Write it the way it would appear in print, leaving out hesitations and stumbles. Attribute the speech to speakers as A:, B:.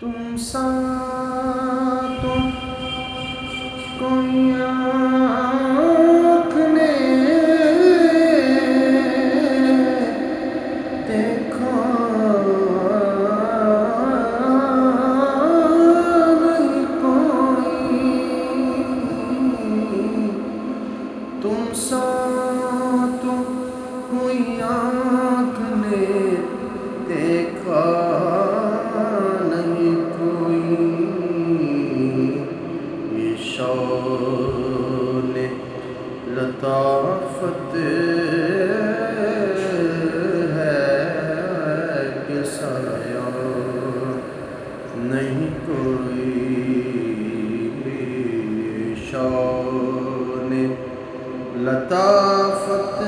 A: تم سا تو کوئی آنکھ نے دیکھا نہیں کوئی، تم سا تو کوئی آنکھ نے دیکھا نہیں کوئی، یہ شان لطافت ہے کہ سایہ نہیں کوئی، یہ شان لطافت